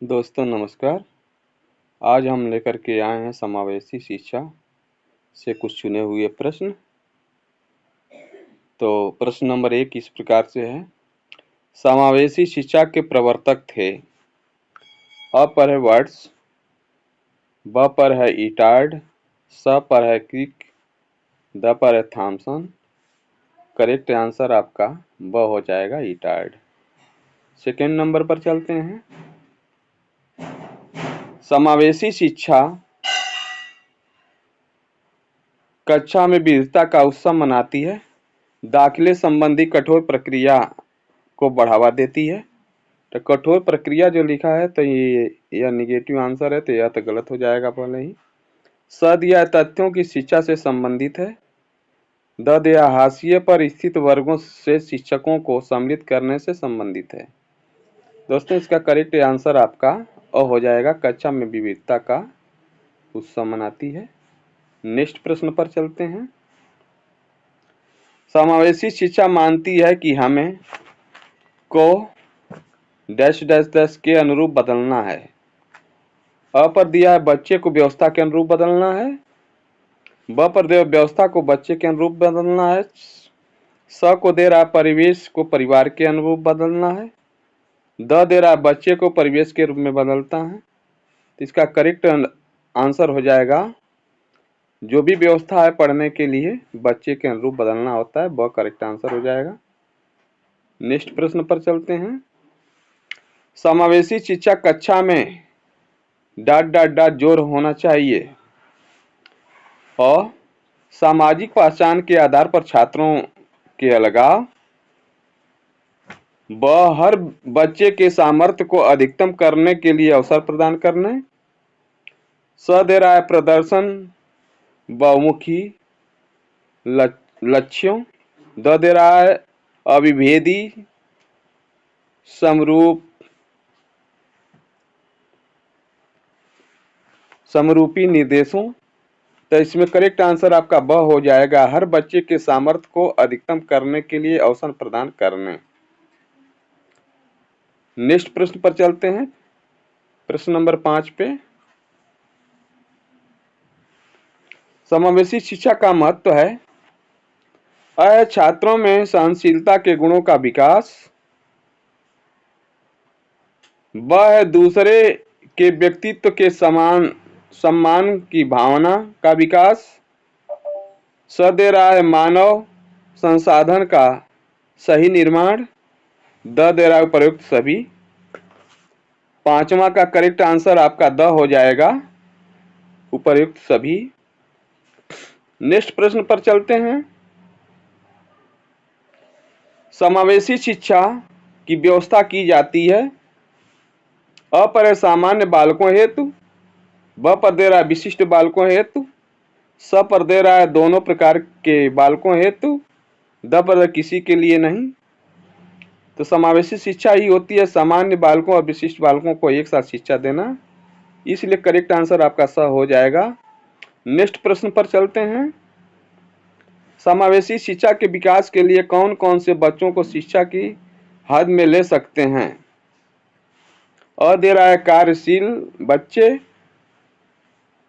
दोस्तों नमस्कार। आज हम लेकर के आए हैं समावेशी शिक्षा से कुछ चुने हुए प्रश्न। तो प्रश्न नंबर 1 इस प्रकार से है। समावेशी शिक्षा के प्रवर्तक थे। अ पर है वर्ड्स, ब पर है इटार्ड, स पर है क्रिक, द पर है थॉमसन। करेक्ट आंसर आपका ब हो जाएगा इटार्ड। सेकेंड नंबर पर चलते हैं। समावेशी शिक्षा कक्षा में विविधता का उत्सव मनाती है, दाखिले संबंधी कठोर प्रक्रिया को बढ़ावा देती है। तो कठोर प्रक्रिया जो लिखा है तो यह निगेटिव आंसर है, तो यह तो गलत हो जाएगा पहले ही। सद या तथ्यों की शिक्षा से संबंधित है। दद या हाशिए पर स्थित वर्गों से शिक्षकों को सम्मिलित करने से संबंधित है। दोस्तों इसका करेक्ट आंसर आपका अ हो जाएगा, कक्षा में विविधता का उत्सव मनाती है। नेक्स्ट प्रश्न पर चलते हैं। समावेशी शिक्षा मानती है कि हमें को डैश डैश डैश के अनुरूप बदलना है। अ पर दिया है बच्चे को व्यवस्था के अनुरूप बदलना है। ब पर दिया व्यवस्था को बच्चे के अनुरूप बदलना है। स को दे रहा है परिवेश को परिवार के अनुरूप बदलना है। द दे रहा है बच्चे को परिवेश के रूप में बदलता है। तो इसका करेक्ट आंसर हो जाएगा, जो भी व्यवस्था है पढ़ने के लिए बच्चे के अनुरूप बदलना होता है। ब करेक्ट आंसर हो जाएगा। नेक्स्ट प्रश्न पर चलते हैं। समावेशी शिक्षा कक्षा में डॉट डॉट डॉट जोर होना चाहिए। और सामाजिक पहचान के आधार पर छात्रों के अलगाव। ब हर बच्चे के सामर्थ्य को अधिकतम करने के लिए अवसर प्रदान करने। स दे रहा है प्रदर्शन बहुमुखी लक्ष्यों। द दे रहा है अविभेदी समरूपी निर्देशों। तो इसमें करेक्ट आंसर आपका ब हो जाएगा, हर बच्चे के सामर्थ्य को अधिकतम करने के लिए अवसर प्रदान करने। नेक्स्ट प्रश्न पर चलते हैं। प्रश्न नंबर 5 पे। समावेशी शिक्षा का महत्व है। अ छात्रों में सहनशीलता के गुणों का विकास। ब है दूसरे के व्यक्तित्व के सम्मान की भावना का विकास। स दे रहा है मानव संसाधन का सही निर्माण। द दे रहा है उपयुक्त सभी। पांचवा का करेक्ट आंसर आपका द हो जाएगा, उपयुक्त सभी। नेक्स्ट प्रश्न पर चलते हैं। समावेशी शिक्षा की व्यवस्था की जाती है। अ पर है सामान्य बालकों हेतु। ब पर दे रहा है विशिष्ट बालकों हेतु। स पर दे रहा है दोनों प्रकार के बालकों हेतु। द पर किसी के लिए नहीं। तो समावेशी शिक्षा ही होती है सामान्य बालकों और विशिष्ट बालकों को एक साथ शिक्षा देना, इसलिए करेक्ट आंसर आपका स हो जाएगा। नेक्स्ट प्रश्न पर चलते हैं। समावेशी शिक्षा के विकास के लिए कौन कौन से बच्चों को शिक्षा की हद में ले सकते हैं। अ दे रहा है कार्यशील बच्चे।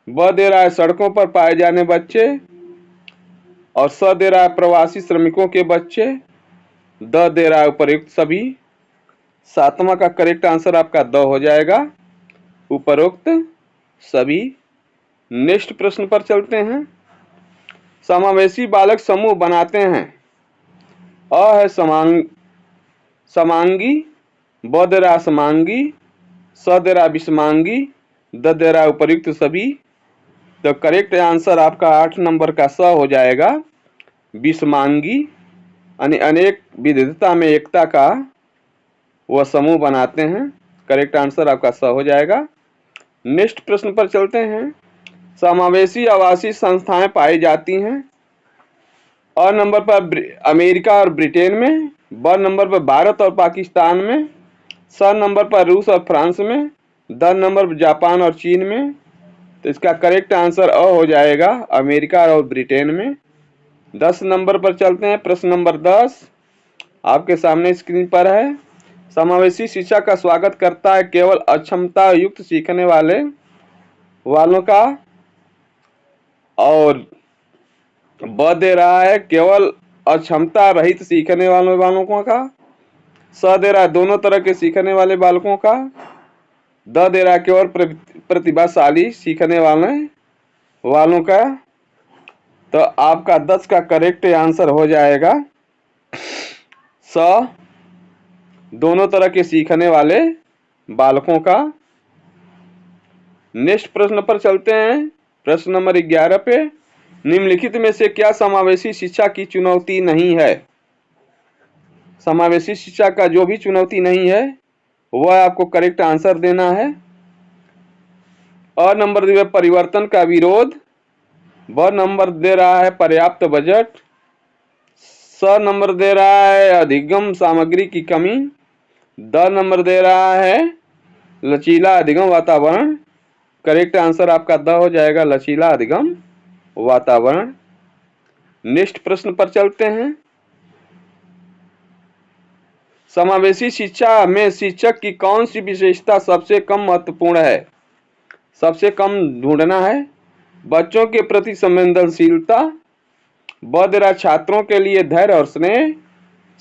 ब दे रहा है सड़कों पर पाए जाने बच्चे। और स दे रहा है प्रवासी श्रमिकों के बच्चे। द दे रहा है उपयुक्त सभी। सातवां का करेक्ट आंसर आपका द हो जाएगा, उपरोक्त सभी। नेक्स्ट प्रश्न पर चलते हैं। समावेशी बालक समूह बनाते हैं। अ है समांगी। ब दे रहा समांगी। स दे रहा विषमांगी। द दे रहा उपयुक्त सभी। तो करेक्ट आंसर आपका 8 नंबर का स हो जाएगा, विषमांगी। यानी अनेक विविधता में एकता का वह समूह बनाते हैं। करेक्ट आंसर आपका स हो जाएगा। नेक्स्ट प्रश्न पर चलते हैं। समावेशी आवासीय संस्थाएं पाई जाती हैं। अ नंबर पर अमेरिका और ब्रिटेन में। ब नंबर पर भारत और पाकिस्तान में। स नंबर पर रूस और फ्रांस में। द नंबर पर जापान और चीन में। तो इसका करेक्ट आंसर अ हो जाएगा, अमेरिका और ब्रिटेन में। 10 नंबर पर चलते हैं। प्रश्न नंबर 10 आपके सामने स्क्रीन पर है। समावेशी शिक्षा का स्वागत करता है केवल अक्षमता युक्त सीखने वालों का, और ब दे रहा है केवल अक्षमता रहित सीखने वाले बालकों का, स दे रहा है दोनों तरह के सीखने वाले बालकों का, द दे रहा है केवल प्रतिभाशाली सीखने वालों का। तो आपका 10 का करेक्ट आंसर हो जाएगा स, दोनों तरह के सीखने वाले बालकों का। नेक्स्ट प्रश्न पर चलते हैं, प्रश्न नंबर 11 पे। निम्नलिखित में से क्या समावेशी शिक्षा की चुनौती नहीं है? समावेशी शिक्षा का जो भी चुनौती नहीं है वह आपको करेक्ट आंसर देना है। अ नंबर दे परिवर्तन का विरोध, ब नंबर दे रहा है पर्याप्त बजट, स नंबर दे रहा है अधिगम सामग्री की कमी, द नंबर दे रहा है लचीला अधिगम वातावरण। करेक्ट आंसर आपका द हो जाएगा, लचीला अधिगम वातावरण। नेक्स्ट प्रश्न पर चलते हैं। समावेशी शिक्षा में शिक्षक की कौन सी विशेषता सबसे कम महत्वपूर्ण है? सबसे कम ढूंढना है। बच्चों के प्रति संवेदनशीलता, ब दे रहा छात्रों के लिए धैर्य और स्नेह,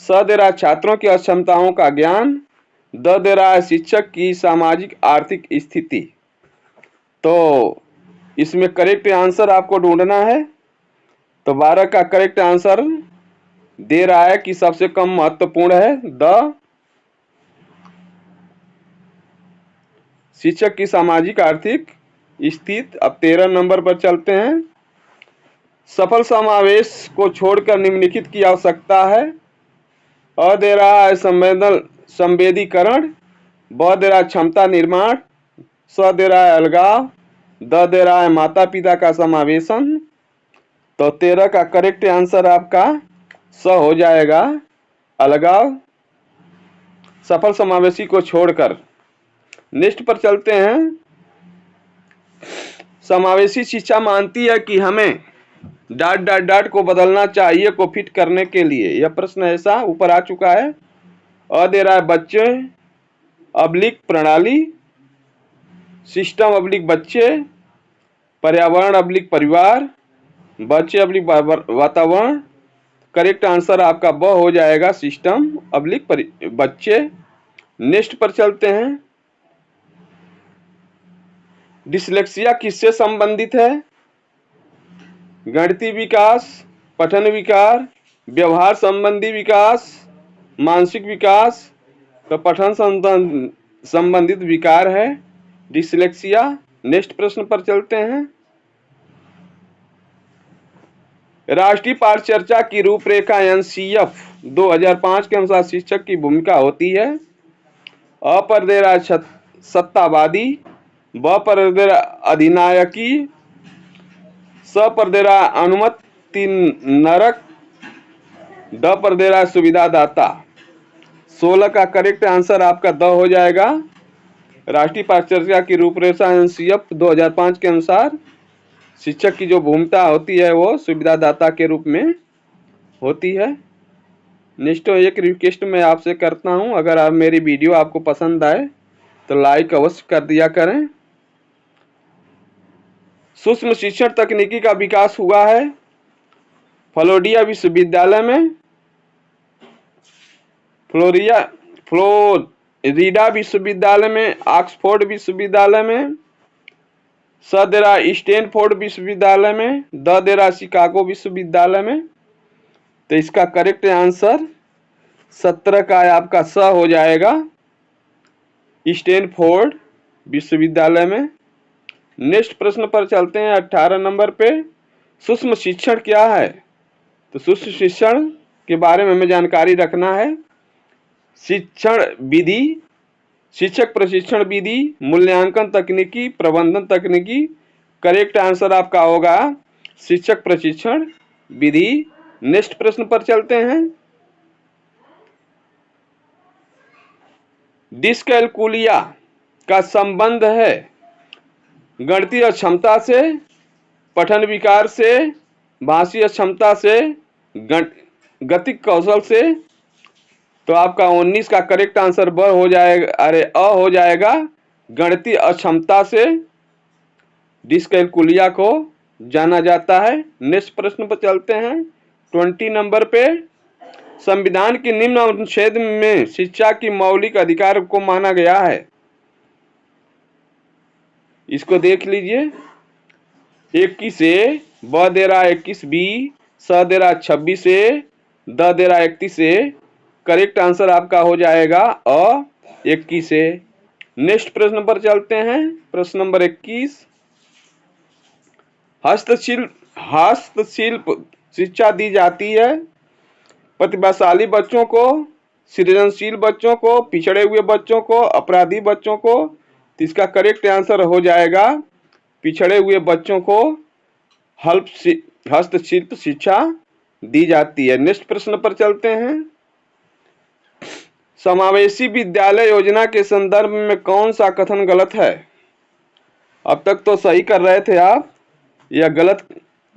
स दे रहा छात्रों की अक्षमताओं का ज्ञान, द दे रहा है शिक्षक की सामाजिक आर्थिक स्थिति। तो इसमें करेक्ट आंसर आपको ढूंढना है। तो 12 का करेक्ट आंसर दे रहा है कि सबसे कम महत्वपूर्ण है द, शिक्षक की सामाजिक आर्थिक स्थिति। अब 13 नंबर पर चलते हैं। सफल समावेश को छोड़कर निम्नलिखित की आवश्यकता है। अ दे रहा है संवेदीकरण, ब दे रहा है क्षमता निर्माण, स दे रहा है अलगाव, द दे रहा है माता पिता का समावेशन। तो 13 का करेक्ट आंसर आपका स हो जाएगा, अलगाव, सफल समावेशी को छोड़कर। नेक्स्ट पर चलते हैं। समावेशी शिक्षा मानती है कि हमें डॉट डॉट डॉट को बदलना चाहिए को फिट करने के लिए। यह प्रश्न ऐसा ऊपर आ चुका है। अ दे रहा है बच्चे अब्लिक प्रणाली, सिस्टम अब्लिक बच्चे, पर्यावरण अब्लिक परिवार, बच्चे अब्लिक वातावरण। करेक्ट आंसर आपका ब हो जाएगा, सिस्टम अब्लिक बच्चे। नेक्स्ट पर चलते हैं। डिसलेक्सिया किससे संबंधित है? गणितीय विकास, पठन विकार, व्यवहार संबंधी विकास, मानसिक विकास। तो पठन संबंधित विकार है डिसलेक्सिया। नेक्स्ट प्रश्न पर चलते हैं। राष्ट्रीय पाठचर्चा की रूपरेखा एनसीएफ 2005 के अनुसार शिक्षक की भूमिका होती है। अ पर दे रहा है सत्तावादी, ब पर दे रहा अधिनायकी, स पर दे रहा अनुमति नरक, ड पर दे रहा सुविधादाता। 16 का करेक्ट आंसर आपका द हो जाएगा। राष्ट्रीय पाठचर्चा की रूपरेखा एनसीएफ 2005 के अनुसार शिक्षक की जो भूमिका होती है वो सुविधादाता के रूप में होती है। नेक्स्ट एक रिक्वेस्ट मैं आपसे करता हूं, अगर आप मेरी वीडियो आपको पसंद आए तो लाइक अवश्य कर दिया करें। सूक्ष्म शिक्षण तकनीकी का विकास हुआ है फ्लोरिडा विश्वविद्यालय में, फ्लोरिडा विश्वविद्यालय में, ऑक्सफोर्ड विश्वविद्यालय में, स दे रहा स्टैनफोर्ड विश्वविद्यालय में, द दे रहा शिकागो विश्वविद्यालय में। तो इसका करेक्ट आंसर 17 का आपका स हो जाएगा, स्टैनफोर्ड विश्वविद्यालय में। नेक्स्ट प्रश्न पर चलते हैं 18 नंबर पे। सूक्ष्म शिक्षण क्या है? तो सूक्ष्म शिक्षण के बारे में हमें जानकारी रखना है। शिक्षण विधि, शिक्षक प्रशिक्षण विधि, मूल्यांकन तकनीकी, प्रबंधन तकनीकी। करेक्ट आंसर आपका होगा शिक्षक प्रशिक्षण विधि। नेक्स्ट प्रश्न पर चलते हैं। डिस्कैलकुलिया का संबंध है गणितीय क्षमता से, पठन विकार से, भाषीय क्षमता से, गतिक कौशल से। तो आपका 19 का करेक्ट आंसर ब हो जाएगा, अरे अ हो जाएगा। गणितीय अक्षमता से डिस्कैलकुलिया को जाना जाता है। नेक्स्ट प्रश्न पर चलते हैं 20 नंबर पे। संविधान के निम्न अनुच्छेद में शिक्षा की मौलिक अधिकार को माना गया है। इसको देख लीजिए। 21 ए, ब दे रहा 21 बी, स दे रहा 26 ए, द दे रहा 31 ए। करेक्ट आंसर आपका हो जाएगा अ 21 ए। नेक्स्ट प्रश्न पर चलते हैं। प्रश्न नंबर 21। हस्तशिल्प शिक्षा दी जाती है प्रतिभाशाली बच्चों को, सृजनशील बच्चों को, पिछड़े हुए बच्चों को, अपराधी बच्चों को। तो इसका करेक्ट आंसर हो जाएगा पिछड़े हुए बच्चों को हस्तशिल्प शिक्षा दी जाती है। नेक्स्ट प्रश्न पर चलते हैं। समावेशी विद्यालय योजना के संदर्भ में कौन सा कथन गलत है? अब तक तो सही कर रहे थे आप, या गलत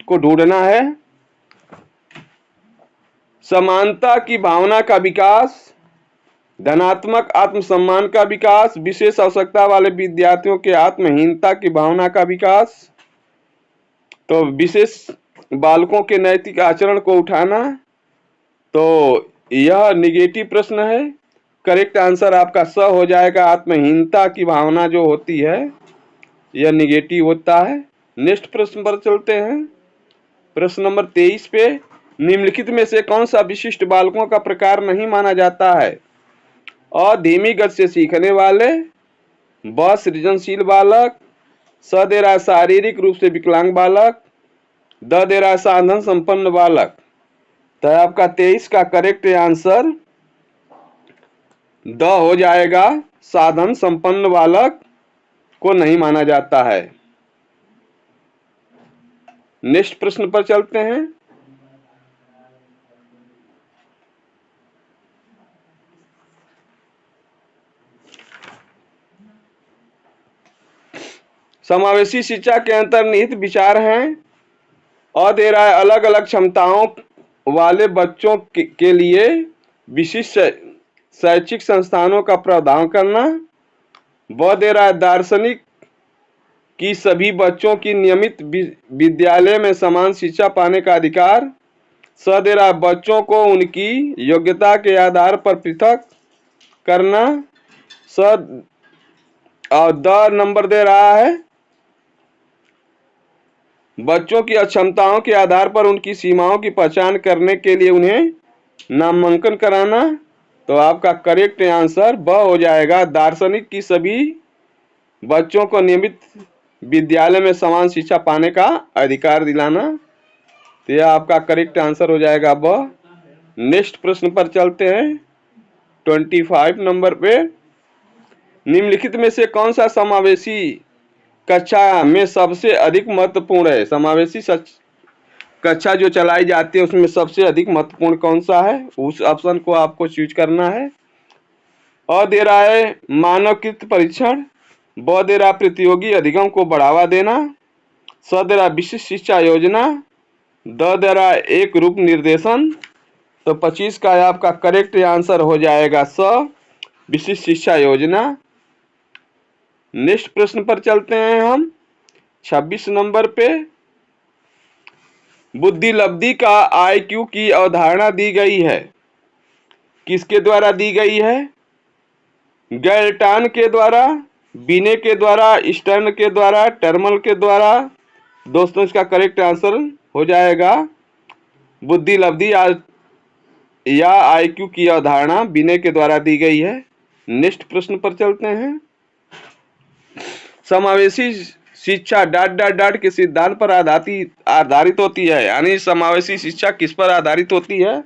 को ढूंढना है। समानता की भावना का विकास, धनात्मक आत्मसम्मान का विकास, विशेष आवश्यकता वाले विद्यार्थियों के आत्महीनता की भावना का विकास। तो विशेष बालकों के नैतिक आचरण को उठाना। तो यह निगेटिव प्रश्न है। करेक्ट आंसर आपका स हो जाएगा। आत्महीनता की भावना जो होती है यह निगेटिव होता है। नेक्स्ट प्रश्न पर चलते हैं। प्रश्न नंबर 23 पे। निम्नलिखित में से कौन सा विशिष्ट बालकों का प्रकार नहीं माना जाता है? अ धीमी गति से सीखने वाले, ब सृजनशील बालक, स दे रहा है शारीरिक रूप से विकलांग बालक, द दे रहा है साधन संपन्न बालक। तो आपका 23 का करेक्ट आंसर द हो जाएगा। साधन संपन्न बालक को नहीं माना जाता है। नेक्स्ट प्रश्न पर चलते हैं। समावेशी शिक्षा के अंतर्निहित विचार हैं। अ दे रहा है अलग अलग क्षमताओं वाले बच्चों के लिए विशिष्ट शैक्षिक संस्थानों का प्रावधान करना। ब दे रहा है दार्शनिक कि सभी बच्चों की नियमित विद्यालय में समान शिक्षा पाने का अधिकार। स दे रहा है बच्चों को उनकी योग्यता के आधार पर पृथक करना। और द नंबर दे रहा है बच्चों की अक्षमताओं के आधार पर उनकी सीमाओं की पहचान करने के लिए उन्हें नामांकन कराना। तो आपका करेक्ट आंसर ब हो जाएगा। दार्शनिक की सभी बच्चों को नियमित विद्यालय में समान शिक्षा पाने का अधिकार दिलाना। तो यह आपका करेक्ट आंसर हो जाएगा ब। नेक्स्ट प्रश्न पर चलते हैं 25 नंबर पे। निम्नलिखित में से कौन सा समावेशी कक्षा में सबसे अधिक महत्वपूर्ण है? समावेशी कक्षा जो चलाई जाती है उसमें सबसे अधिक महत्वपूर्ण कौन सा है? उस ऑप्शन को आपको चूज करना है। अ दे रहा है मानवकृत परीक्षण, ब दे रहा प्रतियोगी अधिगम को बढ़ावा देना, स दे रहा विशिष्ट शिक्षा योजना, द दे रहा एक रूप निर्देशन। तो 25 का आपका करेक्ट आंसर हो जाएगा स विशिष्ट शिक्षा योजना। नेक्स्ट प्रश्न पर चलते हैं हम 26 नंबर पे। बुद्धि लब्धि का IQ की अवधारणा दी गई है। किसके द्वारा दी गई है? गैल्टन के द्वारा, बिने के द्वारा, स्टर्न के द्वारा, टर्मल के द्वारा। दोस्तों इसका करेक्ट आंसर हो जाएगा बुद्धि लब्धि या IQ की अवधारणा बिने के द्वारा दी गई है। नेक्स्ट प्रश्न पर चलते हैं। समावेशी शिक्षा ... के सिद्धांत पर आधारित होती है। यानी समावेशी शिक्षा किस पर आधारित होती है?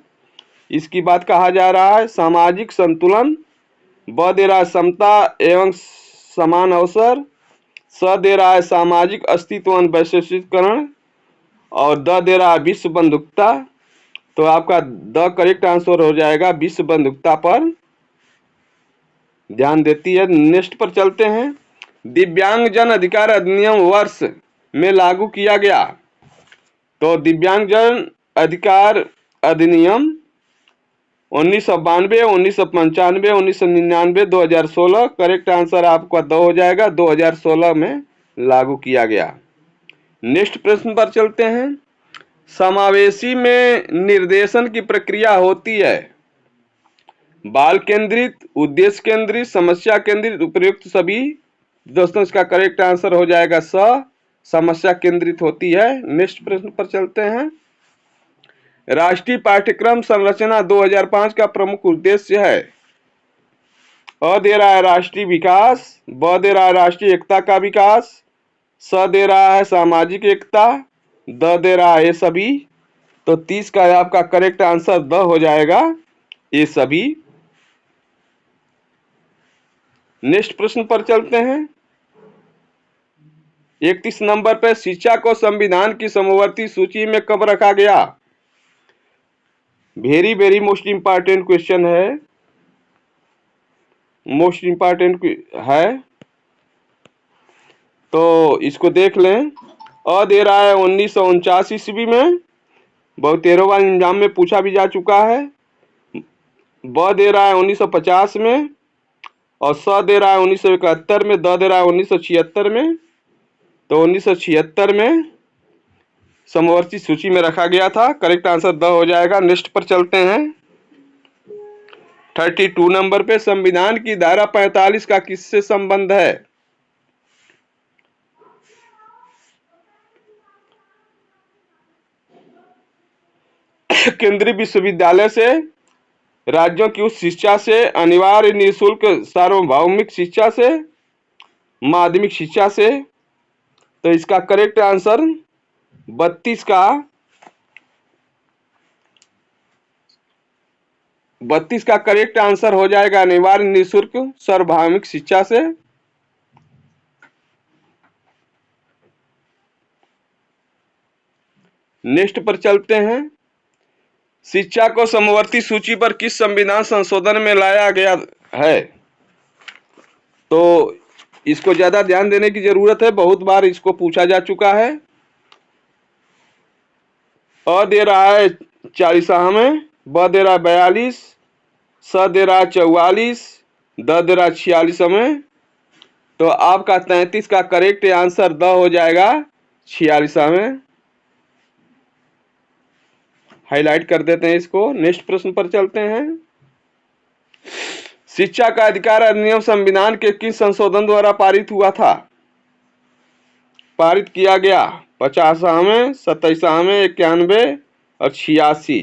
इसकी बात कहा जा रहा है। सामाजिक संतुलन, ब दे रहा है समता एवं समान अवसर, स दे रहा है सामाजिक अस्तित्व एवं वैश्वीकरण, और द दे रहा है विश्व बंधुता। तो आपका द करेक्ट आंसर हो जाएगा विश्व बंधुता पर ध्यान देती है। नेक्स्ट पर चलते हैं। दिव्यांगजन अधिकार अधिनियम वर्ष में लागू किया गया। तो दिव्यांगजन अधिकार अधिनियम 1992, 1995, 1999, 2016। करेक्ट आंसर आपका 2 हो जाएगा, 2016 में लागू किया गया। नेक्स्ट प्रश्न पर चलते हैं। समावेशी में निर्देशन की प्रक्रिया होती है बाल केंद्रित, उद्देश्य केंद्रित, समस्या केंद्रित, उपयुक्त सभी। दोस्तों इसका करेक्ट आंसर हो जाएगा समस्या केंद्रित होती है। नेक्स्ट प्रश्न पर चलते हैं। राष्ट्रीय पाठ्यक्रम संरचना 2005 का प्रमुख उद्देश्य है। अ दे रहा है राष्ट्रीय विकास, ब दे रहा है राष्ट्रीय एकता का विकास, स दे रहा है सामाजिक एकता, द दे रहा है ये सभी। तो 30 का आपका करेक्ट आंसर द हो जाएगा, ये सभी। नेक्स्ट प्रश्न पर चलते हैं। 31 नंबर पे शिक्षा को संविधान की समवर्ती सूची में कब रखा गया? Very very most important question है, मोस्ट इंपॉर्टेंट है, तो इसको देख लें। अ दे रहा है 1949 ईस्वी में, बहुत 13 बार एग्जाम में पूछा भी जा चुका है। ब दे रहा है 1950 में, और स दे रहा है 1971 में, द दे रहा है 1976 में। तो 1976 में समवर्ती सूची में रखा गया था। करेक्ट आंसर द हो जाएगा। नेक्स्ट पर चलते हैं। 32 नंबर पे संविधान की धारा 45 का किससे संबंध है? केंद्रीय विश्वविद्यालय से, राज्यों की उच्च शिक्षा से, अनिवार्य निःशुल्क सार्वभौमिक शिक्षा से, माध्यमिक शिक्षा से। तो इसका करेक्ट आंसर 32 का करेक्ट आंसर हो जाएगा अनिवार्य निःशुल्क सार्वभौमिक शिक्षा से। नेक्स्ट पर चलते हैं। शिक्षा को समवर्ती सूची पर किस संविधान संशोधन में लाया गया है? तो इसको ज्यादा ध्यान देने की जरूरत है, बहुत बार इसको पूछा जा चुका है। अ दे रहा है 40 में, ब दे रहा है 42, स दे रहा है 44, द दे रहा है 46 में। तो आपका 33 का करेक्ट आंसर द हो जाएगा 46 में। हाईलाइट कर देते हैं इसको। नेक्स्ट प्रश्न पर चलते हैं। शिक्षा का अधिकार अधिनियम संविधान के किस संशोधन द्वारा पारित हुआ था? पारित किया गया 50 में, 27 में, 91 और 86।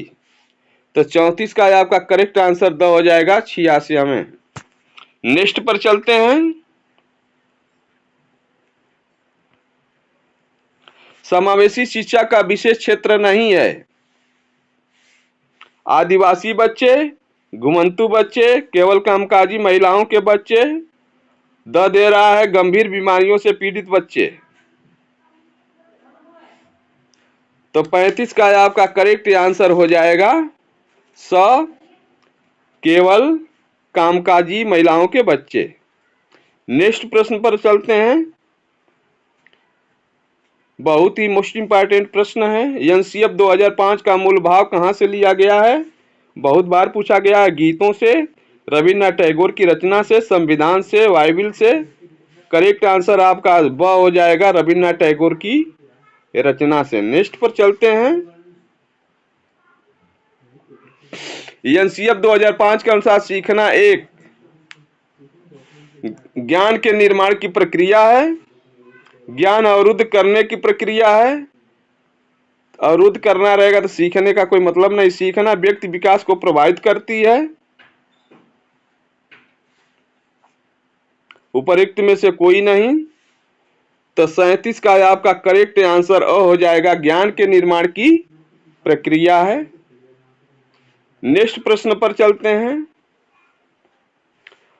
तो 34 का आपका करेक्ट आंसर द हो जाएगा 86 में। नेक्स्ट पर चलते हैं। समावेशी शिक्षा का विशेष क्षेत्र नहीं है। आदिवासी बच्चे, घुमंतु बच्चे, केवल कामकाजी महिलाओं के बच्चे, द दे रहा है गंभीर बीमारियों से पीड़ित बच्चे। तो 35 का आपका करेक्ट आंसर हो जाएगा केवल कामकाजी महिलाओं के बच्चे। नेक्स्ट प्रश्न पर चलते हैं। बहुत ही मोस्ट इंपॉर्टेंट प्रश्न है। एनसीएफ 2005 का मूल भाव कहां से लिया गया है? बहुत बार पूछा गया है। गीतों से, रविन्द्रनाथ टैगोर की रचना से, संविधान से, बाइबिल से। करेक्ट आंसर आपका ब हो जाएगा, रविन्द्रनाथ टैगोर की रचना से। नेक्स्ट पर चलते हैं। एनसीएफ 2005 के अनुसार सीखना एक ज्ञान के निर्माण की प्रक्रिया है, ज्ञान अवरुद्ध करने की प्रक्रिया है। अवरुद्ध करना रहेगा तो सीखने का कोई मतलब नहीं। सीखना व्यक्ति विकास को प्रभावित करती है। उपरोक्त में से कोई नहीं। तो 37 का आपका करेक्ट आंसर अ हो जाएगा, ज्ञान के निर्माण की प्रक्रिया है। नेक्स्ट प्रश्न पर चलते हैं।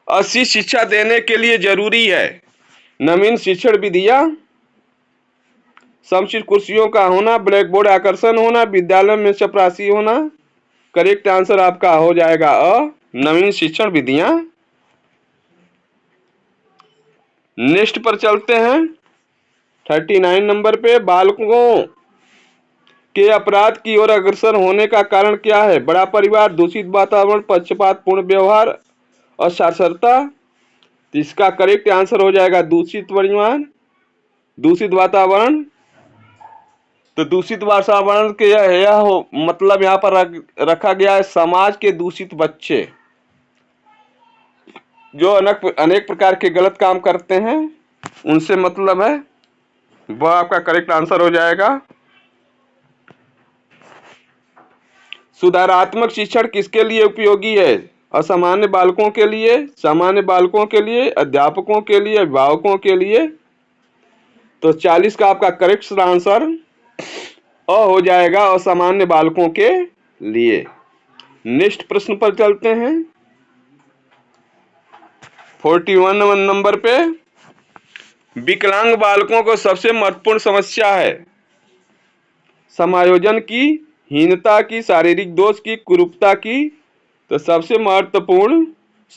अच्छी शिक्षा देने के लिए जरूरी है नवीन शिक्षण विधियां, समुचित कुर्सियों का होना, ब्लैक बोर्ड आकर्षण होना, विद्यालय में चपरासी होना। करेक्ट आंसर आपका हो जाएगा अ, नवीन शिक्षण विधियां। नेक्स्ट पर चलते हैं। 39 नंबर पे बालकों के अपराध की ओर अग्रसर होने का कारण क्या है? बड़ा परिवार, दूषित वातावरण, पक्षपातपूर्ण व्यवहार और साक्षरता। तो इसका करेक्ट आंसर हो जाएगा दूषित परिवहन, दूषित वातावरण। तो दूषित वातावरण के मतलब यहाँ पर रखा गया है समाज के दूषित बच्चे जो अनेक प्रकार के गलत काम करते हैं, उनसे मतलब है, वह आपका करेक्ट आंसर हो जाएगा। सुधारात्मक शिक्षण किसके लिए उपयोगी है? असामान्य बालकों के लिए, सामान्य बालकों के लिए, अध्यापकों के लिए, अभिभावकों के लिए। तो 40 का आपका करेक्ट आंसर हो जाएगा असामान्य बालकों के लिए। नेक्स्ट प्रश्न पर चलते हैं। 41 नंबर पे, विकलांग बालकों को सबसे महत्वपूर्ण समस्या है समायोजन की, हीनता की, शारीरिक दोष की, कुरूपता की। तो सबसे महत्वपूर्ण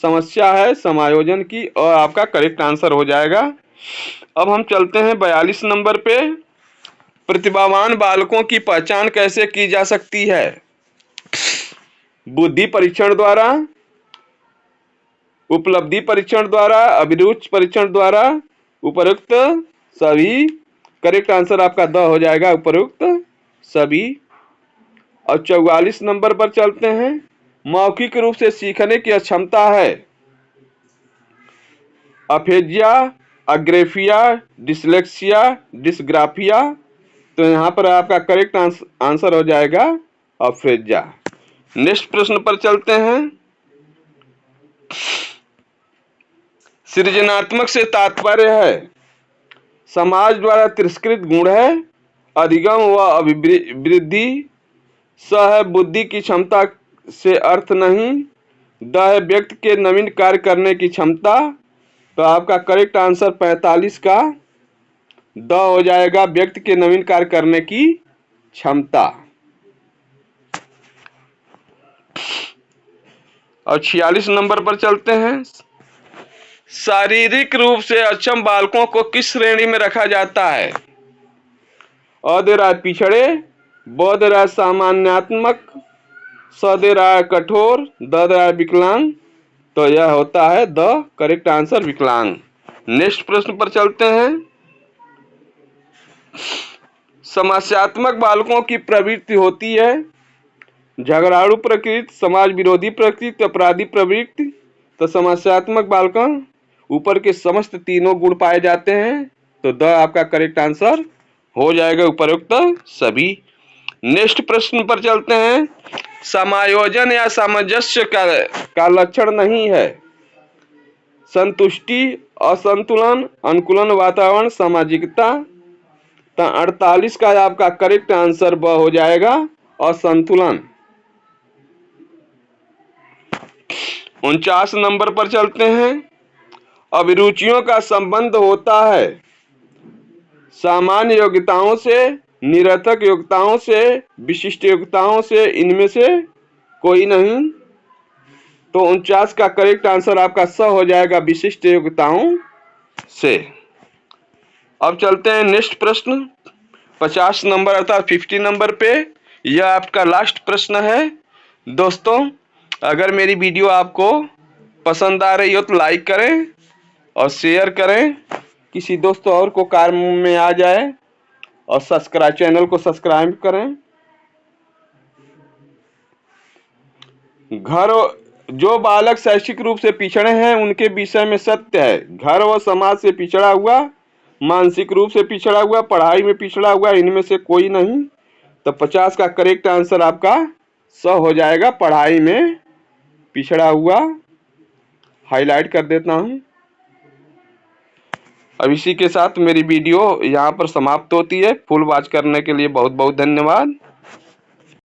समस्या है समायोजन की और आपका करेक्ट आंसर हो जाएगा। अब हम चलते हैं 42 नंबर पे, प्रतिभावान बालकों की पहचान कैसे की जा सकती है? बुद्धि परीक्षण द्वारा, उपलब्धि परीक्षण द्वारा, अभिरुचि परीक्षण द्वारा, उपरोक्त सभी। करेक्ट आंसर आपका द हो जाएगा, उपरोक्त सभी। और 44 नंबर पर चलते हैं। मौखिक रूप से सीखने की अक्षमता है अफेजिया, अग्रेफिया, डिसलेक्सिया, डिसग्राफिया। तो यहाँ पर आपका करेक्ट आंसर हो जाएगा अफेजिया। नेक्स्ट प्रश्न पर चलते हैं। सृजनात्मक से तात्पर्य है समाज द्वारा तिरस्कृत गुण है, अधिगम व अभिवृद्धि। स है बुद्धि की क्षमता से अर्थ नहीं। द है व्यक्ति के नवीन कार्य करने की क्षमता। तो आपका करेक्ट आंसर 45 का द हो जाएगा, व्यक्ति के नवीन कार्य करने की क्षमता। और 46 नंबर पर चलते हैं। शारीरिक रूप से अक्षम बालकों को किस श्रेणी में रखा जाता है? अ दे रहा है पिछड़े, ब दे रहा है सामान्यात्मक, स दे रहा है कठोर, द दे रहा है विकलांग। तो यह होता है द करेक्ट आंसर विकलांग। नेक्स्ट प्रश्न पर चलते हैं। समस्यात्मक बालकों की प्रवृत्ति होती है झगड़ालू प्रकृति, समाज विरोधी प्रकृति, अपराधी प्रवृत्ति। तो समस्यात्मक बालकों ऊपर के समस्त तीनों गुण पाए जाते हैं। तो द आपका करेक्ट आंसर हो जाएगा, उपरोक्त सभी। नेक्स्ट प्रश्न पर चलते हैं। समायोजन या सामंजस्य का लक्षण नहीं है संतुष्टि, असंतुलन, अनुकूलन वातावरण, सामाजिकता। तो 48 का आपका करेक्ट आंसर ब हो जाएगा असंतुलन। 49 नंबर पर चलते हैं। अभिरुचियों का संबंध होता है सामान्य योग्यताओं से, निरर्थक योग्यताओं से, विशिष्ट योग्यताओं से, इनमें से कोई नहीं। तो 49 का करेक्ट आंसर आपका स हो जाएगा, विशिष्ट योग्यताओं से। अब चलते हैं नेक्स्ट प्रश्न 50 नंबर अर्थात 50 नंबर पे। यह आपका लास्ट प्रश्न है। दोस्तों, अगर मेरी वीडियो आपको पसंद आ रही हो तो लाइक करें और शेयर करें, किसी दोस्त और को काम में आ जाए, और चैनल को सब्सक्राइब करें। घर जो बालक शैक्षिक रूप से पिछड़े हैं उनके विषय में सत्य है घर व समाज से पिछड़ा हुआ, मानसिक रूप से पिछड़ा हुआ, पढ़ाई में पिछड़ा हुआ, इनमें से कोई नहीं। तो 50 का करेक्ट आंसर आपका स हो जाएगा, पढ़ाई में पिछड़ा हुआ। हाईलाइट कर देता हूं। अब इसी के साथ मेरी वीडियो यहाँ पर समाप्त होती है। फुल वॉच करने के लिए बहुत बहुत धन्यवाद।